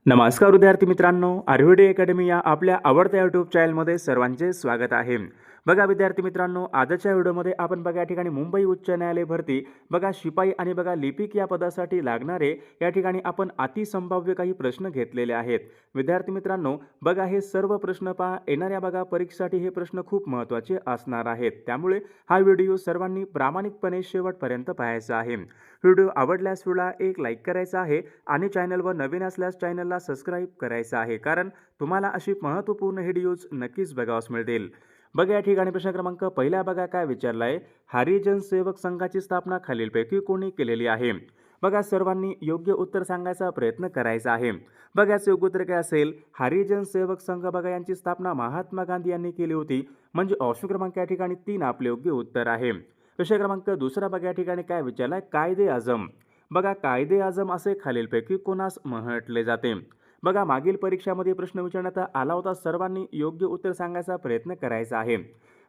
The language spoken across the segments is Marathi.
नमस्कार विद्यार्थी मित्रांनो, आर्विडी अकॅडमी या आपल्या आवडत्या यूट्यूब चॅनलमध्ये सर्वांचे स्वागत आहे. बघा विद्यार्थी मित्रांनो, आजच्या व्हिडिओमध्ये आपण बघा या ठिकाणी मुंबई उच्च न्यायालय भरती बघा शिपाई आणि बघा लिपिक या पदासाठी लागणारे या ठिकाणी आपण अतिसंभाव्य काही प्रश्न घेतलेले आहेत. विद्यार्थी मित्रांनो, बघा हे सर्व प्रश्न पहा, येणाऱ्या बघा परीक्षेसाठी हे प्रश्न खूप महत्त्वाचे असणार आहेत. त्यामुळे हा व्हिडिओ सर्वांनी प्रामाणिकपणे शेवटपर्यंत पाहायचा आहे. व्हिडिओ आवडल्यास व्हिडिओला एक लाईक करायचा आहे आणि चॅनलवर नवीन असल्यास चॅनलला सबस्क्राईब करायचं आहे, कारण तुम्हाला अशी महत्त्वपूर्ण व्हिडिओज नक्कीच बघावयास मिळतील. बघा या ठिकाणी प्रश्न क्रमांक पहिला बघा काय विचारला आहे. हरिजन सेवक संघाची स्थापना खालीलपैकी कोणी केलेली आहे? बघा सर्वांनी योग्य उत्तर सांगायचा प्रयत्न करायचा आहे. बघा याचे योग्य उत्तर काय असेल? हरिजन सेवक संघ बघा यांची स्थापना महात्मा गांधी यांनी केली होती. म्हणजे ऑप्शन क्रमांक या ठिकाणी 3 आपले योग्य उत्तर आहे. प्रश्न क्रमांक दुसरा बघा या ठिकाणी काय विचारलाय. कायदे आजम बघा कायदे आजम असे खालीलपैकी कोणास म्हटले जाते? बघा मागील परीक्षामध्ये प्रश्न विचारण्यात आला होता, सर्वांनी योग्य उत्तर सांगायचा प्रयत्न करायचा आहे.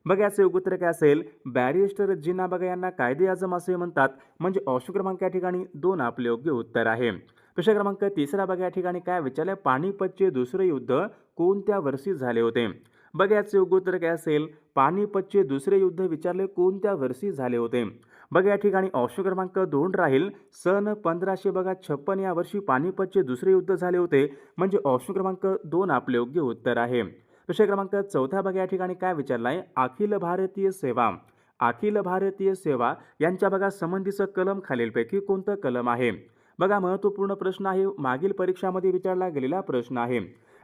बघा याचे योग्य उत्तर काय असेल? बॅरिस्टर जिना बघा यांना कायदे आजम असे म्हणतात. म्हणजे ऑप्शन क्रमांक या ठिकाणी 2 आपले योग्य उत्तर आहे. प्रश्न क्रमांक तिसरा बघा या ठिकाणी काय विचारले. पानिपतचे दुसरे युद्ध कोणत्या वर्षी झाले होते? बघा याचे योग्य उत्तर काय असेल? पानिपतचे दुसरे युद्ध विचारले कोणत्या वर्षी झाले होते? बघा या ठिकाणी ऑप्शन क्रमांक 2 राहील. सन 1556 या वर्षी पानिपतचे दुसरे युद्ध झाले होते. म्हणजे ऑप्शन क्रमांक 2 आपले योग्य उत्तर आहे. प्रश्न क्रमांक चौथा बघा या ठिकाणी काय विचारलाय. अखिल भारतीय सेवा अखिल भारतीय सेवा यांच्या बघा संबंधीचं कलम खालीलपैकी कोणतं कलम आहे? बघा महत्त्वपूर्ण प्रश्न आहे, मागील परीक्षामध्ये विचारला गेलेला प्रश्न आहे.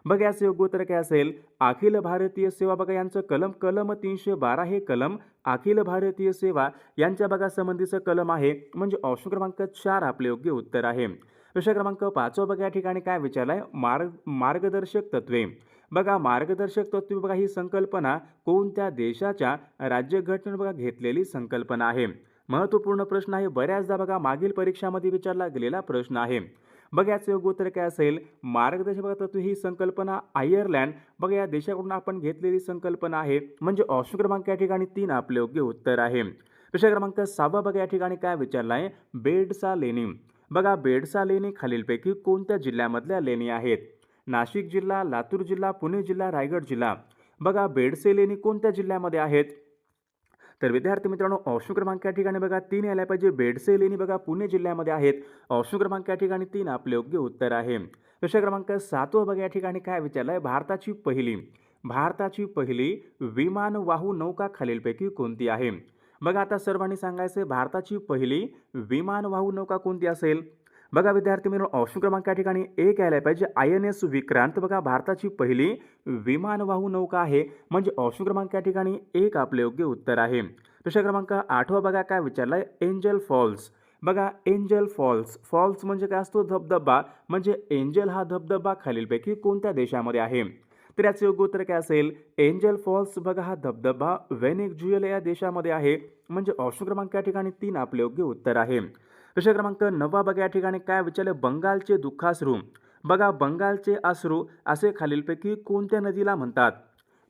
बघा याचे योग्य उत्तर काय असेल? अखिल भारतीय सेवा बघा यांचं कलम 312 हे कलम अखिल भारतीय सेवा यांच्या बघा संबंधीचं कलम आहे. म्हणजे ऑप्शन क्रमांक 4 आपले योग्य उत्तर आहे. प्रश्न क्रमांक 5 बघा या ठिकाणी काय विचारलाय. मार्गदर्शक तत्वे बघा मार्गदर्शक तत्वे बघा ही संकल्पना कोणत्या देशाच्या राज्यघटनेने बघा घेतलेली संकल्पना आहे? महत्त्वपूर्ण प्रश्न आहे, बऱ्याचदा बघा मागील परीक्षामध्ये विचारला गेलेला प्रश्न आहे. बघा याचे योग्य उत्तर काय असेल? मार्गदर्शक तत्व ही संकल्पना आयर्लंड बघा या देशाकडून आपण घेतलेली संकल्पना आहे. म्हणजे ऑप्शन क्रमांक या ठिकाणी 3 आपले योग्य उत्तर आहे. प्रश्न क्रमांक 6 बघा या ठिकाणी काय विचारलाय. बेडसा लेणी बघा बेडसा लेणी खालीलपैकी कोणत्या जिल्ह्यामधल्या लेणी आहेत? नाशिक जिल्हा, लातूर जिल्हा, पुणे जिल्हा, रायगड जिल्हा. बघा बेडसे लेणी कोणत्या जिल्ह्यामध्ये आहेत? तर विद्यार्थी मित्रांनो, ऑप्शन क्रमांक या ठिकाणी बघा 3 यायला पाहिजे. बेडसे लेणी बघा पुणे जिल्ह्यामध्ये आहेत. ऑप्शन क्रमांक या ठिकाणी 3 आपले योग्य उत्तर आहे. प्रश्न क्रमांक 7 बघा या ठिकाणी काय विचारलाय. भारताची पहिली विमानवाहू नौका खालीलपैकी कोणती आहे? बघा आता सर्वांनी सांगायचे भारताची पहिली विमानवाहू नौका कोणती असेल? बघा विद्यार्थी मित्रांनो, ऑप्शन क्रमांक या ठिकाणी 1 यायला पाहिजे. INS विक्रांत बघा भारताची पहिली विमानवाहू नौका आहे. म्हणजे ऑप्शन क्रमांक या ठिकाणी 1 आपले योग्य उत्तर आहे. प्रश्न क्रमांक 8 बघा काय विचारलाय. एंजल फॉल्स बघा एंजल फॉल्स म्हणजे काय असतो? धबधबा. म्हणजे एंजल हा धबधबा खालीलपैकी कोणत्या देशामध्ये आहे? तर याचे योग्य उत्तर काय असेल? एंजल फॉल्स बघा हा धबधबा व्हेनेझुएला या देशामध्ये आहे. म्हणजे ऑप्शन क्रमांक या ठिकाणी 3 आपले योग्य उत्तर आहे. प्रश्न क्रमांक 9 बघा या ठिकाणी काय विचारले. बंगालचे दुःखाश्रू बघा बंगालचे अश्रू असे खालीलपैकी कोणत्या नदीला म्हणतात?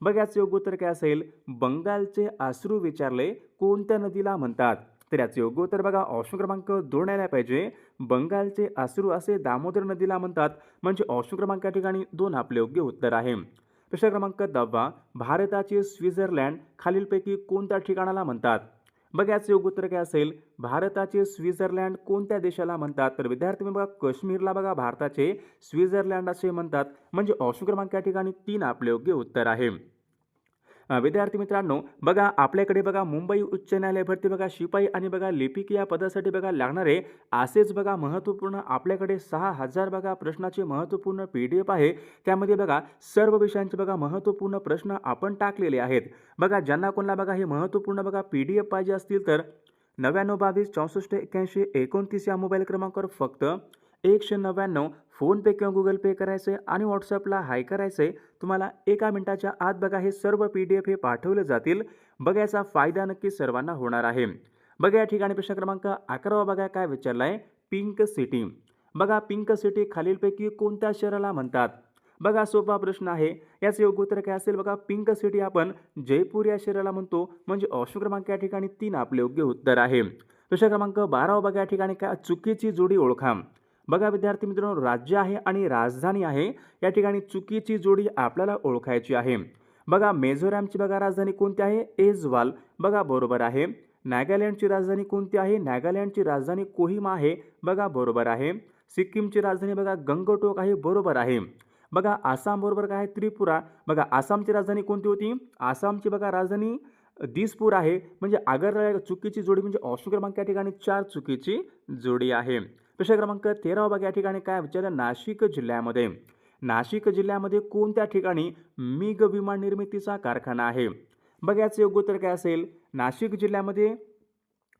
बघा याचे योग्य उत्तर काय असेल? बंगालचे अश्रू विचारले कोणत्या नदीला म्हणतात? तर याचे योग्य उत्तर बघा ऑप्शन क्रमांक 2 यायला पाहिजे. बंगालचे अश्रू असे दामोदर नदीला म्हणतात. म्हणजे ऑप्शन क्रमांक या ठिकाणी 2 आपले योग्य उत्तर आहे. प्रश्न क्रमांक 10 भारताचे स्वित्झर्लंड खालीलपैकी कोणत्या ठिकाणाला म्हणतात? बघा याचे योग्य उत्तर काय असेल? भारताचे स्वित्झर्लंड कोणत्या देशाला म्हणतात? तर विद्यार्थी बघा काश्मीरला बघा भारताचे स्वित्झर्लंड असे म्हणतात. म्हणजे ऑप्शन क्रमांक या ठिकाणी 3 आपले योग्य उत्तर आहे. विद्यार्थी मित्रांनो, बघा आपल्याकडे बघा मुंबई उच्च न्यायालय भरती बघा शिपाई आणि बघा लिपिक या पदासाठी बघा लागणारे असेच बघा महत्त्वपूर्ण आपल्याकडे 6000 बघा प्रश्नाचे महत्त्वपूर्ण PDF आहे. त्यामध्ये बघा सर्व विषयांचे बघा महत्त्वपूर्ण प्रश्न आपण टाकलेले आहेत. बघा ज्यांना कोणाला बघा हे महत्त्वपूर्ण बघा PDF पाहिजे असतील तर 9922648129 या मोबाईल क्रमांकावर फक्त 199 फोनपे किंवा गुगल पे करायचे आणि व्हॉट्सअपला हाय करायचे. तुम्हाला 1 मिनिटाच्या आत बघा हे सर्व PDF हे पाठवले जातील. बघा याचा फायदा नक्की सर्वांना होणार आहे. बघा या ठिकाणी प्रश्न क्रमांक 11 बघा काय विचारलाय. पिंक सिटी बघा पिंक सिटी खालीलपैकी कोणत्या शहराला म्हणतात? बघा सोपा प्रश्न आहे. याचे योग्य उत्तर काय असेल? बघा पिंक सिटी आपण जयपूर या शहराला म्हणतो. म्हणजे ऑप्शन क्रमांक या ठिकाणी 3 आपले योग्य उत्तर आहे. प्रश्न क्रमांक 12 बघा या ठिकाणी काय. चुकीची जोडी ओळखा बघा विद्यार्थी मित्रांनो, राज्य आहे आणि राजधानी आहे या ठिकाणी चुकीची जोडी आपल्याला ओळखायची आहे. बघा मिझोरामची बघा राजधानी कोणती आहे? ऐजवाल. बघा बरोबर आहे. नागालँडची राजधानी कोणती आहे? नागालँडची राजधानी कोहिमा आहे. बघा बरोबर आहे. सिक्कीमची राजधानी बघा गंगटोक आहे. बरोबर आहे. बघा आसाम बरोबर काय आहे? त्रिपुरा. बघा आसामची राजधानी कोणती होती? आसामची बघा राजधानी दिसपूर आहे. म्हणजे आगरतळा चुकीची जोडी म्हणजे ऑप्शन क्रमांक या ठिकाणी 4 चुकीची जोडी आहे. प्रश्न क्रमांक 13 बघा या ठिकाणी काय विचारलं? नाशिक जिल्ह्यामध्ये कोणत्या ठिकाणी मिग विमान निर्मितीचा कारखाना आहे? बघा याचं योग्य उत्तर काय असेल? नाशिक जिल्ह्यामध्ये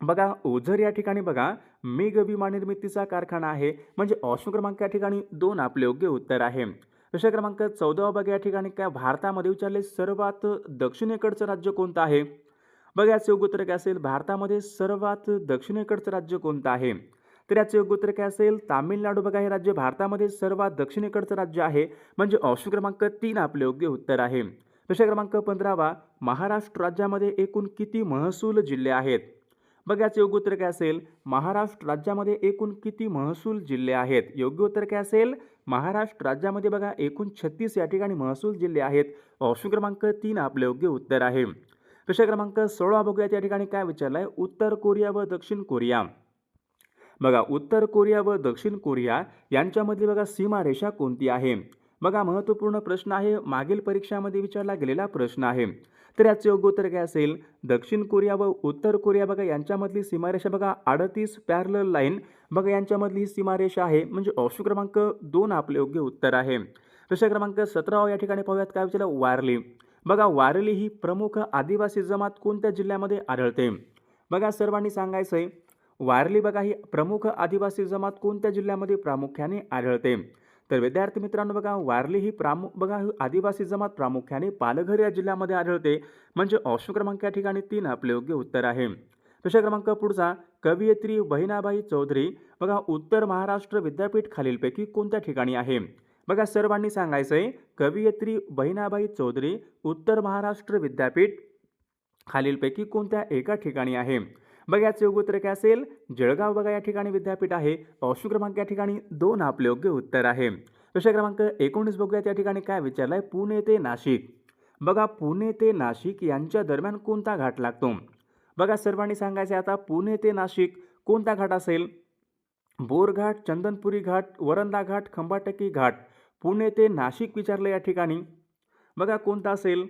बघा ओझर या ठिकाणी बघा मिग विमान निर्मितीचा कारखाना आहे. म्हणजे ऑप्शन क्रमांक या ठिकाणी 2 आपले योग्य उत्तर आहे. प्रश्न क्रमांक 14 बघा या ठिकाणी काय भारतामध्ये विचारले सर्वात दक्षिणेकडचं राज्य कोणतं आहे? बघा याचं योग्य उत्तर काय असेल? भारतामध्ये सर्वात दक्षिणेकडचं राज्य कोणतं आहे? तर याचं योग्य उत्तर काय असेल? तामिळनाडू. बघा हे राज्य भारतामध्ये सर्वात दक्षिणेकडचं राज्य आहे. म्हणजे ऑप्शन क्रमांक 3 आपले योग्य उत्तर आहे. प्रश्न क्रमांक 15 महाराष्ट्र राज्यामध्ये एकूण किती महसूल जिल्हे आहेत? बघा याचं योग्य उत्तर काय असेल? महाराष्ट्र राज्यामध्ये एकूण किती महसूल जिल्हे आहेत? योग्य उत्तर काय असेल? महाराष्ट्र राज्यामध्ये बघा एकूण 36 या ठिकाणी महसूल जिल्हे आहेत. ऑप्शन क्रमांक 3 आपले योग्य उत्तर आहे. प्रश्न क्रमांक 16 बघूयात या ठिकाणी काय विचारलंय? उत्तर कोरिया व दक्षिण कोरिया. बघा उत्तर कोरिया व दक्षिण कोरिया यांच्यामधली बघा सीमारेषा कोणती आहे? बघा महत्त्वपूर्ण प्रश्न आहे. मागील परीक्षामध्ये विचारला गेलेला प्रश्न आहे. तर याचे योग्य उत्तर काय असेल? दक्षिण कोरिया व उत्तर कोरिया बघा यांच्यामधली सीमारेषा बघा 38 पॅरलल लाईन बघा यांच्यामधली ही सीमारेषा आहे. म्हणजे ऑप्शन क्रमांक 2 आपले योग्य उत्तर आहे. प्रश्न क्रमांक 17 या ठिकाणी पाहूयात काय विचारलं? वारली. बघा वारली ही प्रमुख आदिवासी जमात कोणत्या जिल्ह्यामध्ये आढळते? बघा सर्वांनी सांगायचं आहे. वारली बघा ही प्रमुख आदिवासी जमात कोणत्या जिल्ह्यामध्ये प्रामुख्याने आढळते? तर विद्यार्थी मित्रांनो बघा वारली ही बघा आदिवासी जमात प्रामुख्याने पालघर या जिल्ह्यामध्ये आढळते. म्हणजे ऑप्शन क्रमांक या ठिकाणी 3 आपले योग्य उत्तर आहे. प्रश्न क्रमांक पुढचा कवयित्री बहिणाबाई चौधरी बघा उत्तर महाराष्ट्र विद्यापीठ खालीलपैकी कोणत्या ठिकाणी आहे? बघा सर्वांनी सांगायचं आहे. कवयित्री बहिणाबाई चौधरी उत्तर महाराष्ट्र विद्यापीठ खालीलपैकी कोणत्या एका ठिकाणी आहे? बघा याचे योग्य उत्तर काय असेल? जळगाव बघा या ठिकाणी विद्यापीठ आहे. ऑप्शन क्रमांक या ठिकाणी 2 आपले योग्य उत्तर आहे. प्रश्न क्रमांक 19 बघूयात या ठिकाणी काय विचारलाय? पुणे ते नाशिक. बघा पुणे ते नाशिक यांच्या दरम्यान कोणता घाट लागतो? बघा सर्वांनी सांगायचे आता पुणे ते नाशिक कोणता घाट असेल? बोरघाट, चंदनपुरी घाट, वरंदा घाट, खंबाटकी घाट. पुणे ते नाशिक विचारलं या ठिकाणी बघा कोणता असेल?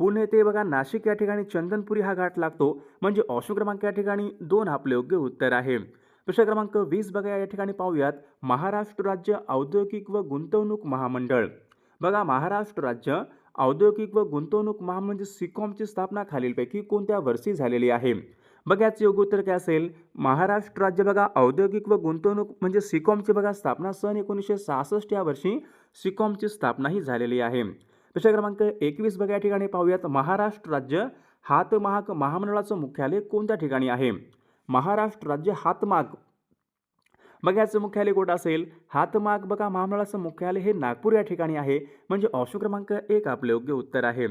पुणे ते बघा नाशिक या ठिकाणी चंदनपुरी हा घाट लागतो. म्हणजे ऑप्शन क्रमांक या ठिकाणी 2 आपले योग्य उत्तर आहे. प्रश्न क्रमांक 20 बघा या ठिकाणी पाहूयात. महाराष्ट्र राज्य औद्योगिक व गुंतवणूक महामंडळ. बघा महाराष्ट्र राज्य औद्योगिक व गुंतवणूक महामंडळ सिकॉमची स्थापना खालीलपैकी कोणत्या वर्षी झालेली आहे? बघा याचे योग्य उत्तर काय असेल? महाराष्ट्र राज्य बघा औद्योगिक व गुंतवणूक म्हणजे सिकॉमची बघा स्थापना सन 1966 या वर्षी सिकॉमची स्थापना ही झालेली आहे. प्रश्न क्रमांक 21 बघा या ठिकाणी पाहूयात. महाराष्ट्र राज्य हातमाग महामंडळाचं मुख्यालय कोणत्या ठिकाणी आहे? महाराष्ट्र राज्य हातमाग बघा याचं मुख्यालय कुठं असेल? हातमाग बघा महामंडळाचं मुख्यालय हे नागपूर या ठिकाणी आहे. म्हणजे ऑप्शन क्रमांक 1 आपले योग्य उत्तर आहे.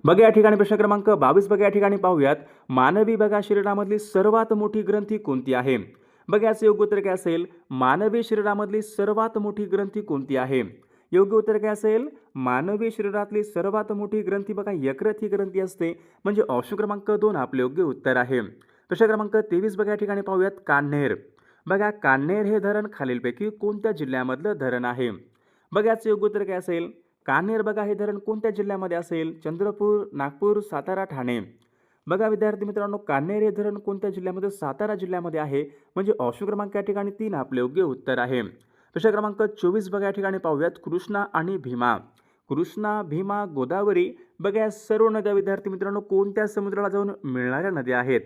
बघा या ठिकाणी प्रश्न क्रमांक 22 बघा या ठिकाणी पाहूयात. मानवी बघा शरीरामधली सर्वात मोठी ग्रंथी कोणती आहे? बघा याचं योग्य उत्तर काय असेल? मानवी शरीरामधली सर्वात मोठी ग्रंथी कोणती आहे? योग्य उत्तर काय असेल? मानवी शरीरातली सर्वात मोठी ग्रंथी बघा यकृत ही ग्रंथी असते. म्हणजे ऑप्शन क्रमांक 2 आपले योग्य उत्तर आहे. प्रश्न क्रमांक 23 बघा या ठिकाणी पाहूयात. कान्हेर. बघा कान्हेर हे धरण खालीलपैकी कोणत्या जिल्ह्यामधलं धरण आहे? बघा याचं योग्य उत्तर काय असेल? कान्हेर बघा हे धरण कोणत्या जिल्ह्यामध्ये असेल? चंद्रपूर, नागपूर, सातारा, ठाणे. बघा विद्यार्थी मित्रांनो कान्हेर हे धरण कोणत्या जिल्ह्यामध्ये? सातारा जिल्ह्यामध्ये आहे. म्हणजे ऑप्शन क्रमांक या ठिकाणी 3 आपले योग्य उत्तर आहे. प्रश्न क्रमांक 24 बघा या ठिकाणी पाहूयात. कृष्णा आणि भीमा. कृष्णा, भीमा, गोदावरी बघा या सर्व नद्या विद्यार्थी मित्रांनो कोणत्या समुद्राला जाऊन मिळणाऱ्या नद्या आहेत?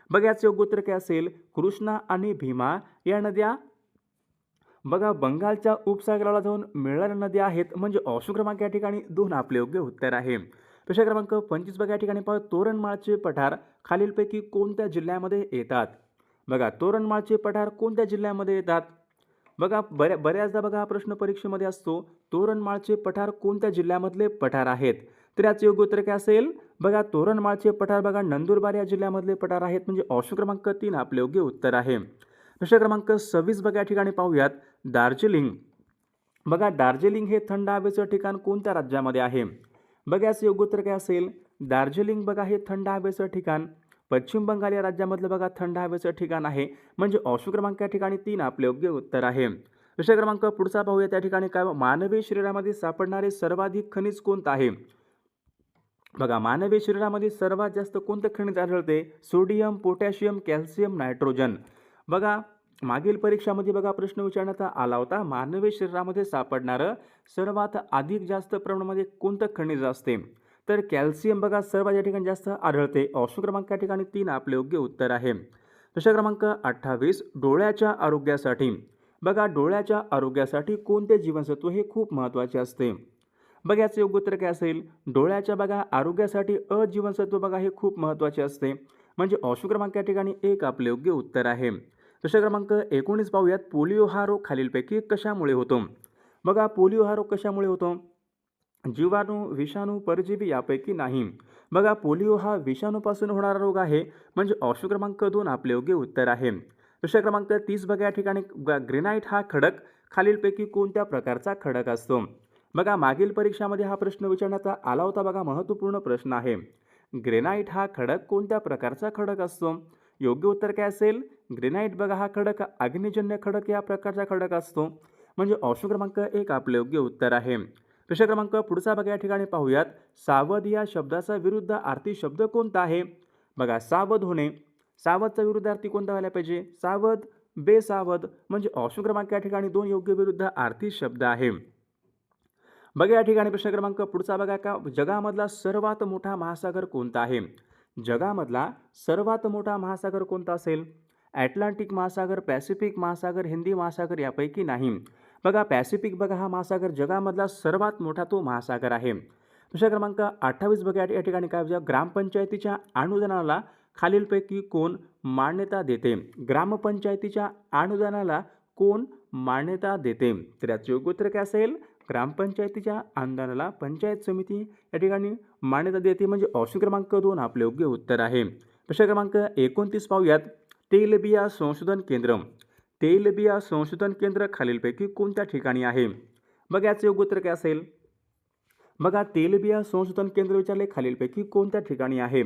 बघा याचं योग्य उत्तर काय असेल? कृष्णा आणि भीमा या नद्या बघा बंगालच्या उपसागराला जाऊन मिळणाऱ्या नद्या आहेत. म्हणजे ऑप्शन क्रमांक या ठिकाणी 2 आपले योग्य उत्तर आहे. प्रश्न क्रमांक 25 बघा या ठिकाणी पाहूयात. तोरणमाळचे पठार खालीलपैकी कोणत्या जिल्ह्यामध्ये येतात? बघा तोरणमाळचे पठार कोणत्या जिल्ह्यामध्ये येतात? बघा बऱ्याचदा बघा हा प्रश्न परीक्षेमध्ये असतो. तोरणमाळचे पठार कोणत्या जिल्ह्यामधले पठार आहेत? तर याचे योग्य उत्तर काय असेल? बघा तोरणमाळचे पठार बघा नंदुरबार या जिल्ह्यामधले पठार आहेत. म्हणजे ऑप्शन क्रमांक 3 आपले योग्य उत्तर आहे. प्रश्न क्रमांक 26 बघा या ठिकाणी पाहूयात. दार्जिलिंग. बघा दार्जिलिंग हे थंड हवेचं ठिकाण कोणत्या राज्यामध्ये आहे? बघा याचं योग्य उत्तर काय असेल? दार्जिलिंग बघा हे थंड हवेचं ठिकाण पश्चिम बंगाल या राज्यामधलं बघा थंड हवेचं ठिकाण आहे. म्हणजे ऑप्शन क्रमांक या ठिकाणी 3 आपले योग्य उत्तर आहे. प्रश्न क्रमांक पुढचा पाहूया. त्या ठिकाणी काय मानवी शरीरामध्ये सापडणारे सर्वाधिक खनिज कोणतं आहे? बघा मानवी शरीरामध्ये सर्वात जास्त कोणतं खनिज आढळते? Sodium, potassium, calcium, nitrogen. बघा मागील परीक्षामध्ये बघा प्रश्न विचारण्यात आला होता, मानवी शरीरामध्ये सापडणारं सर्वात अधिक जास्त प्रमाणामध्ये कोणतं खनिज असते? तर कॅल्शियम बघा सर्वात या ठिकाणी जास्त आढळते. ऑप्शन क्रमांक या ठिकाणी 3 आपले योग्य उत्तर आहे. प्रश्न क्रमांक 28 डोळ्याच्या आरोग्यासाठी. बघा डोळ्याच्या आरोग्यासाठी कोणते जीवनसत्व हे खूप महत्त्वाचे असते? बघा याचं योग्य उत्तर काय असेल? डोळ्याच्या बघा आरोग्यासाठी अ जीवनसत्व बघा हे खूप महत्त्वाचे असते. म्हणजे ऑप्शन क्रमांक या ठिकाणी 1 आपले योग्य उत्तर आहे. प्रश्न क्रमांक 19 पाहूयात. पोलिओ हा रोग खालीलपैकी कशामुळे होतो? बघा पोलिओ हा रोग कशामुळे होतो? जीवाणू, विषाणू, परजीवी यापैकी नाही. बघा पोलिओ हा विषाणूपासून होणारा रोग आहे. म्हणजे ऑप्शन क्रमांक 2 आपले योग्य उत्तर आहे. प्रश्न क्रमांक 30 बघा या ठिकाणी ग्रेनाइट हा खडक खालीलपैकी कोणत्या प्रकारचा खडक असतो? बघा मागील परीक्षामध्ये हा प्रश्न विचारण्यात आला होता. बघा महत्त्वपूर्ण प्रश्न आहे. ग्रेनाइट हा खडक कोणत्या प्रकारचा खडक असतो? योग्य उत्तर काय असेल? ग्रेनाइट बघा हा खडक अग्निजन्य खडक या प्रकारचा खडक असतो. म्हणजे ऑप्शन क्रमांक 1 आपले योग्य उत्तर आहे. प्रश्न क्रमांक पुढचा बघा या ठिकाणी पाहूयात. सावध या शब्दाचा विरुद्धार्थी शब्द कोणता आहे? बघा सावध होणे. सावधचा विरुद्धार्थी कोणता व्हायला पाहिजे? सावध, बेसावध. म्हणजे ऑप्शन क्रमांक या ठिकाणी 2 योग्य विरुद्धार्थी शब्द आहे. बघा या ठिकाणी प्रश्न क्रमांक पुढचा बघा का जगामधला सर्वात मोठा महासागर कोणता आहे? जगामधला सर्वात मोठा महासागर कोणता असेल? ॲटलांटिक महासागर, पॅसिफिक महासागर, हिंदी महासागर यापैकी नाही. बघा पॅसिफिक बघा हा महासागर जगामधला सर्वात मोठा तो महासागर आहे. प्रश्न क्रमांक 28 बघा या ठिकाणी काय ग्रामपंचायतीच्या अनुदानाला खालीलपैकी कोण मान्यता देते? ग्रामपंचायतीच्या अनुदानाला कोण मान्यता देते? तर याचे योग्य उत्तर काय असेल? ग्रामपंचायतीच्या अनुदानाला पंचायत समिती या ठिकाणी मान्यता देते. म्हणजे ऑप्शन क्रमांक 2 आपले योग्य उत्तर आहे. प्रश्न क्रमांक 29 पाहूयात. तेलबिया संशोधन केंद्र. तेलबिया संशोधन केंद्र खालीलपैकी कोणत्या ठिकाणी आहे? बघा याचे योग्य उत्तर काय असेल? बघा तेलबिया संशोधन केंद्र विचारले खालीलपैकी कोणत्या ठिकाणी आहे?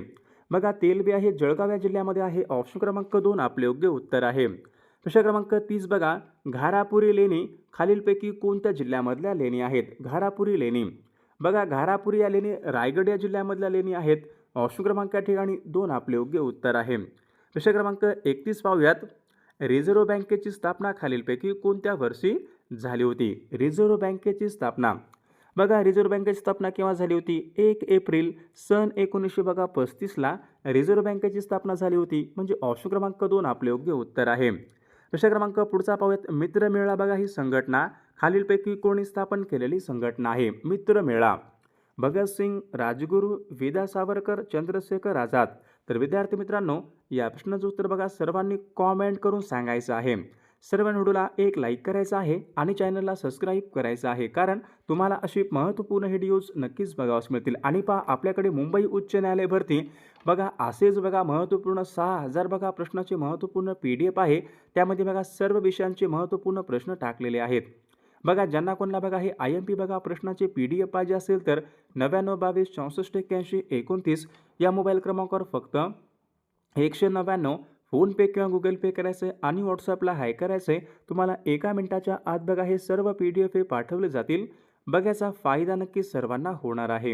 बघा तेलबिया हे जळगाव या जिल्ह्यामध्ये आहे. ऑप्शन क्रमांक 2 आपले योग्य उत्तर आहे. प्रश्न क्रमांक 30 बघा. घारापुरी लेणी खालीलपैकी कोणत्या जिल्ह्यामधल्या लेणी आहेत? घारापुरी लेणी. बघा घारापुरी या लेणी रायगड या जिल्ह्यामधल्या लेणी आहेत. ऑप्शन क्रमांक या ठिकाणी 2 आपले योग्य उत्तर आहे. प्रश्न क्रमांक 31 पाहूयात. रिझर्व्ह बँकेची स्थापना खालीलपैकी कोणत्या वर्षी झाली होती? रिझर्व्ह बँकेची स्थापना. बघा रिझर्व्ह बँकेची स्थापना केव्हा झाली होती? 1 एप्रिल सन 1935ला रिझर्व्ह बँकेची स्थापना झाली होती. म्हणजे ऑप्शन क्रमांक 2 आपले योग्य उत्तर आहे. प्रश्न क्रमांक पुढचा पाहूयात. मित्रमेळा बघा ही संघटना खालीलपैकी कोणी स्थापन केलेली संघटना आहे? मित्रमेळा. भगतसिंग, राजगुरू, विदा सावरकर, चंद्रशेखर आझाद. तर विद्यार्थी मित्रांनो या प्रश्नाचं उत्तर बघा सर्वांनी कॉमेंट करून सांगायचं आहे. सर्व व्हिडिओला एक लाईक करायचा आहे आणि चॅनलला सबस्क्राईब करायचं आहे. कारण तुम्हाला अशी महत्त्वपूर्ण व्हिडिओज नक्कीच बघावयास मिळतील. आणि पहा आपल्याकडे मुंबई उच्च न्यायालय भरती बघा असेच बघा महत्त्वपूर्ण 6000 बघा प्रश्नाचे महत्त्वपूर्ण PDF आहे. त्यामध्ये बघा सर्व विषयांचे महत्त्वपूर्ण प्रश्न टाकलेले आहेत. बघा ज्यांना कोणाला बघा हे IMP बघा प्रश्नाचे PDF पाहिजे असेल तर 9922 64 81 29 या मोबाईल क्रमांकावर फक्त 199 फोनपे किंवा गुगल पे करायचं आहे आणि व्हॉट्सअपला हाय करायचं आहे. तुम्हाला 1 मिनिटाच्या आत बघा हे सर्व PDF हे पाठवले जातील. बघायचा फायदा नक्की सर्वांना होणार आहे.